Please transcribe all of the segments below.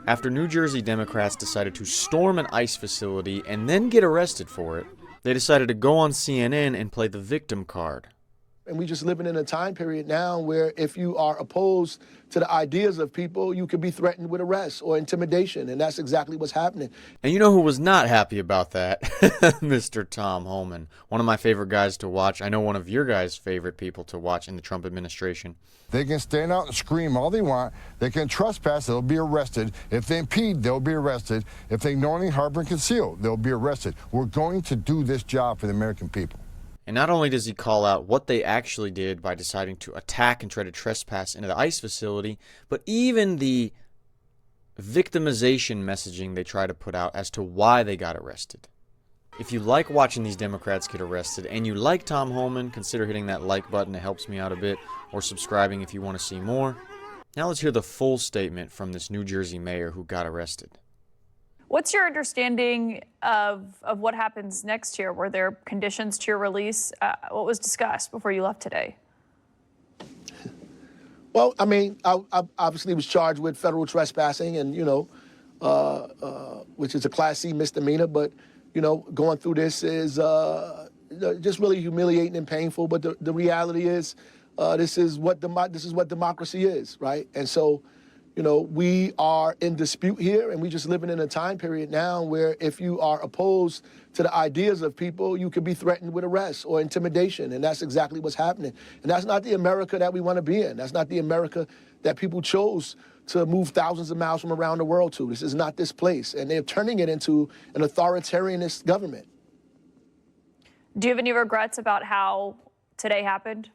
After New Jersey Democrats decided to storm an ICE facility and then get arrested for it, they decided to go on CNN and play the victim card. And we're just living in a time period now where if you are opposed to the ideas of people, you could be threatened with arrest or intimidation, and that's exactly what's happening. And you know who was not happy about that? Mr. Tom Homan, one of my favorite guys to watch. I know one of your guys' favorite people to watch in the Trump administration. They can stand out and scream all they want. They can trespass, they'll be arrested. If they impede, they'll be arrested. If they knowingly harbor and conceal, they'll be arrested. We're going to do this job for the American people. And not only does he call out what they actually did by deciding to attack and try to trespass into the ICE facility, but even the victimization messaging they try to put out as to why they got arrested. If you like watching these Democrats get arrested and you like Tom Homan, consider hitting that like button. It helps me out a bit, or subscribing if you want to see more. Now let's hear the full statement from this New Jersey mayor who got arrested. What's your understanding of what happens next year? Were there conditions to your release? What was discussed before you left today? Well, I mean, I obviously was charged with federal trespassing and, which is a Class C misdemeanor. But, going through this is just really humiliating and painful. But the reality is this is what democracy is, right? And so, we are in dispute here, and we just living in a time period now where if you are opposed to the ideas of people, you could be threatened with arrest or intimidation, and that's exactly what's happening. And that's not the America that we want to be in. That's not the America that people chose to move thousands of miles from around the world to. This is not this place, and they're turning it into an authoritarianist government. Do you have any regrets about how today happened?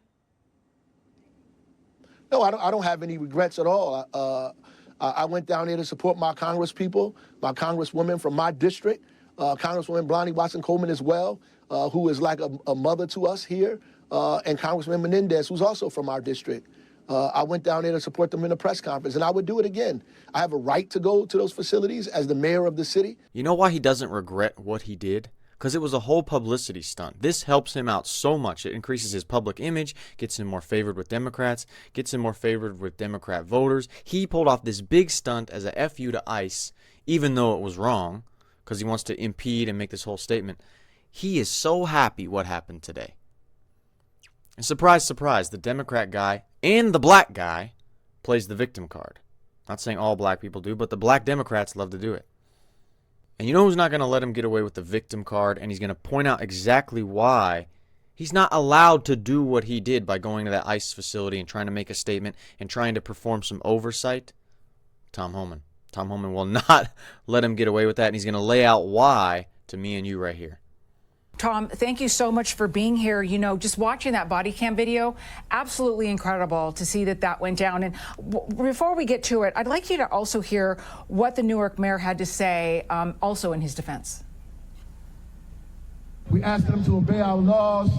No, I don't have any regrets at all. I went down there to support my Congress people, my Congresswoman from my district, Congresswoman Blondie Watson-Coleman as well, who is like a mother to us here, and Congressman Menendez, who's also from our district. I went down there to support them in a press conference, and I would do it again. I have a right to go to those facilities as the mayor of the city. You know why he doesn't regret what he did? Because it was a whole publicity stunt. This helps him out so much. It increases his public image, gets him more favored with Democrats, gets him more favored with Democrat voters. He pulled off this big stunt as a FU to ICE, even though it was wrong, because he wants to impede and make this whole statement. He is so happy what happened today. And surprise, surprise, the Democrat guy and the black guy plays the victim card. Not saying all black people do, but the black Democrats love to do it. And you know who's not going to let him get away with the victim card, and he's going to point out exactly why he's not allowed to do what he did by going to that ICE facility and trying to make a statement and trying to perform some oversight? Tom Homan. Tom Homan will not let him get away with that, and he's going to lay out why to me and you right here. Tom, thank you so much for being here. Just watching that body cam video, absolutely incredible to see that went down. And before we get to it, I'd like you to also hear what the Newark mayor had to say also in his defense. We ask them to obey our laws,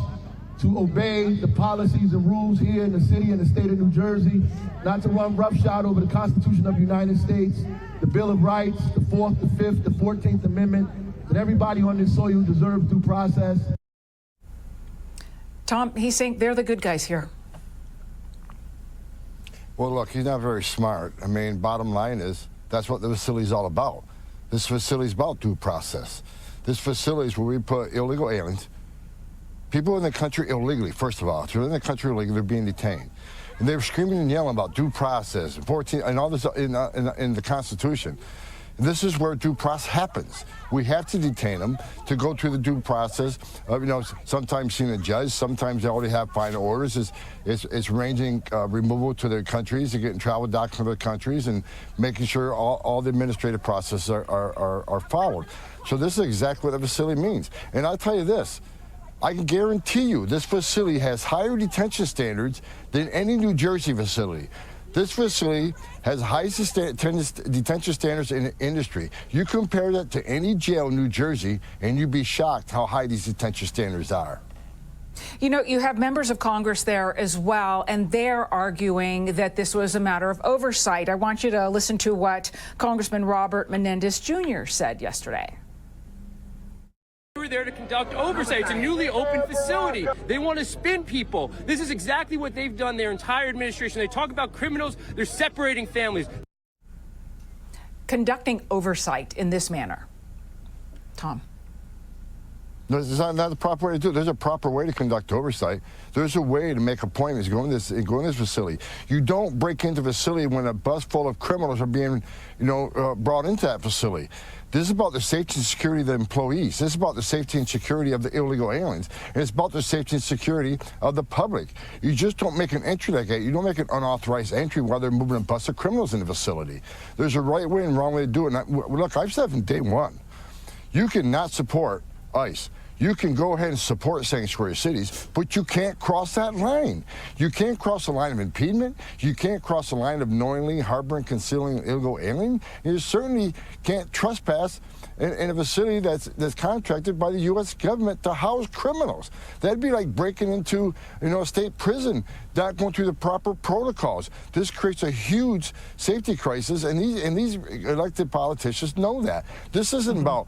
to obey the policies and rules here in the city and the state of New Jersey, not to run roughshod over the Constitution of the United States, the Bill of Rights, the 4th, the 5th, the 14th Amendment, that everybody on this soil deserves due process. Tom, he's saying they're the good guys here. Well, look, he's not very smart. I mean, bottom line is, that's what the facility's all about. This facility's about due process. This facility is where we put illegal aliens, people in the country illegally, first of all. If you're in the country illegally, they're being detained. And they were screaming and yelling about due process, and all this in the Constitution. This is where due process happens. We have to detain them to go through the due process of, sometimes seeing a judge, sometimes they already have final orders. It's ranging removal to their countries, they're getting travel documents to their countries, and making sure all the administrative processes are followed. So this is exactly what the facility means. And I'll tell you this, I can guarantee you this facility has higher detention standards than any New Jersey facility. This facility has highest detention standards in the industry. You compare that to any jail in New Jersey, and you'd be shocked how high these detention standards are. You have members of Congress there as well, and they're arguing that this was a matter of oversight. I want you to listen to what Congressman Robert Menendez Jr. said yesterday. We were there to conduct oversight. It's a newly opened facility. They want to spin people. This is exactly what they've done their entire administration. They talk about criminals. They're separating families. conducting oversight in this manner? Tom. No, it's not the proper way to do it. There's a proper way to conduct oversight. There's a way to make appointments, go in this facility. You don't break into a facility when a bus full of criminals are being, brought into that facility. This is about the safety and security of the employees. This is about the safety and security of the illegal aliens. And it's about the safety and security of the public. You just don't make an entry like that. You don't make an unauthorized entry while they're moving a bus of criminals in the facility. There's a right way and wrong way to do it. And look, I've said from day one, you cannot support ICE. You can go ahead and support sanctuary cities, but you can't cross that line. You can't cross the line of impediment. You can't cross the line of knowingly harboring, concealing an illegal alien. You certainly can't trespass in a facility that's contracted by the U.S. government to house criminals. That'd be like breaking into a state prison, not going through the proper protocols. This creates a huge safety crisis, and these elected politicians know that. This isn't about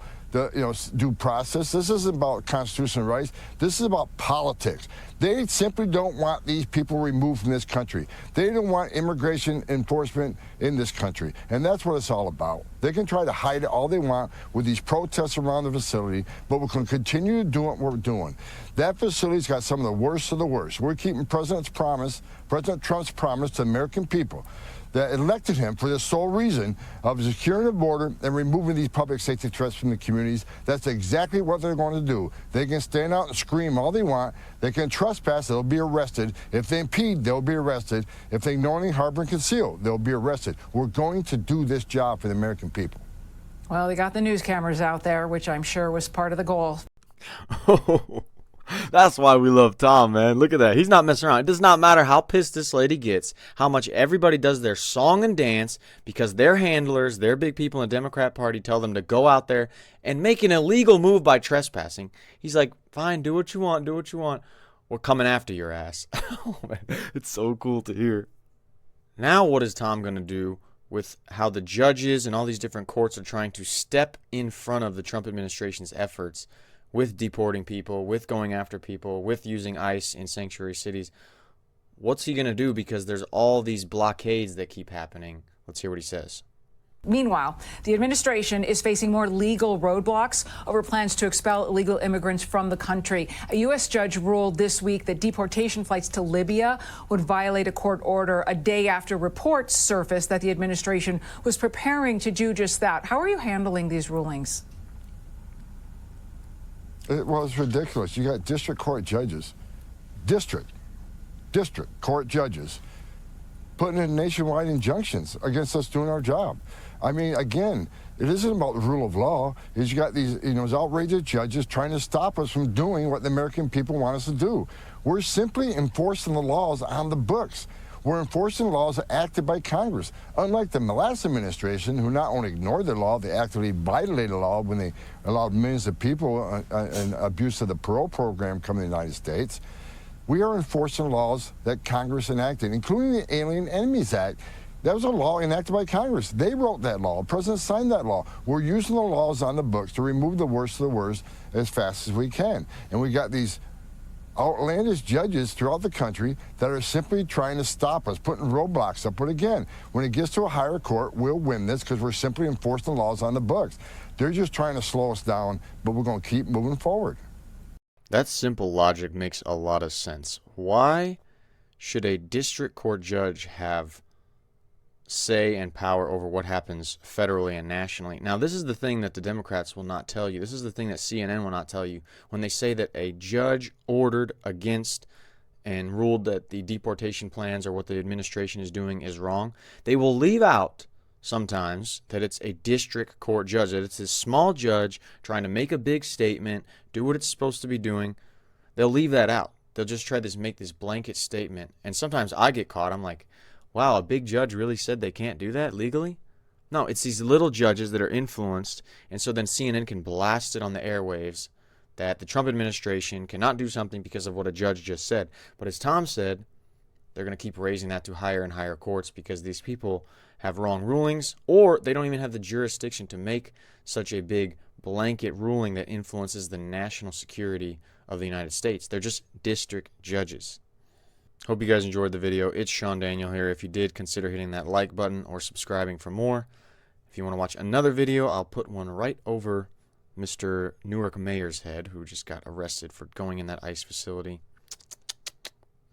due process. This isn't about constitutional rights. This is about politics. They simply don't want these people removed from this country. They don't want immigration enforcement in this country. And that's what it's all about. They can try to hide it all they want with these protests around the facility, but we can continue to do what we're doing. That facility's got some of the worst of the worst. We're keeping President Trump's promise to the American people that elected him for the sole reason of securing the border and removing these public safety threats from the communities. That's exactly what they're going to do. They can stand out and scream all they want. They can trespass, they'll be arrested. If they impede, they'll be arrested. If they knowingly harbor and conceal, they'll be arrested. We're going to do this job for the American people. Well, they got the news cameras out there, which I'm sure was part of the goal. That's why we love Tom, man. Look at that. He's not messing around. It does not matter how pissed this lady gets, how much everybody does their song and dance because their handlers, their big people in the Democrat Party tell them to go out there and make an illegal move by trespassing. He's like, fine, do what you want, do what you want. We're coming after your ass. Oh, man. It's so cool to hear. Now what is Tom going to do with how the judges and all these different courts are trying to step in front of the Trump administration's efforts with deporting people, with going after people, with using ICE in sanctuary cities? What's he going to do? Because there's all these blockades that keep happening. Let's hear what he says. Meanwhile, the administration is facing more legal roadblocks over plans to expel illegal immigrants from the country. A U.S. judge ruled this week that deportation flights to Libya would violate a court order a day after reports surfaced that the administration was preparing to do just that. How are you handling these rulings? Well, it's ridiculous. You got district court judges, district court judges, putting in nationwide injunctions against us doing our job. I mean, again, it isn't about the rule of law. Is you got these, these outrageous judges trying to stop us from doing what the American people want us to do. We're simply enforcing the laws on the books. We're enforcing laws acted by Congress. Unlike the last administration, who not only ignored the law, they actively violated the law when they allowed millions of people and abuse of the parole program come to the United States. We are enforcing laws that Congress enacted, including the Alien Enemies Act. That was a law enacted by Congress. They wrote that law. The president signed that law. We're using the laws on the books to remove the worst of the worst as fast as we can. And we got these outlandish judges throughout the country that are simply trying to stop us, putting roadblocks up. But again, when it gets to a higher court, we'll win this because we're simply enforcing the laws on the books. They're just trying to slow us down, but we're going to keep moving forward. That simple logic makes a lot of sense. Why should a district court judge have say and power over what happens federally and nationally? Now, this is the thing that the Democrats will not tell you. This is the thing that CNN will not tell you. When they say that a judge ordered against and ruled that the deportation plans or what the administration is doing is wrong, they will leave out sometimes that it's a district court judge, that it's this small judge trying to make a big statement, do what it's supposed to be doing. They'll leave that out. They'll just try to make this blanket statement. And sometimes I get caught. I'm like, wow, a big judge really said they can't do that legally? No, it's these little judges that are influenced, and so then CNN can blast it on the airwaves that the Trump administration cannot do something because of what a judge just said. But as Tom said, they're going to keep raising that to higher and higher courts because these people have wrong rulings, or they don't even have the jurisdiction to make such a big blanket ruling that influences the national security of the United States. They're just district judges. Hope you guys enjoyed the video. It's SeanDaniel here. If you did, consider hitting that like button or subscribing for more. If you want to watch another video, I'll put one right over Mr. Newark Mayor's head, who just got arrested for going in that ICE facility.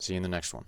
See you in the next one.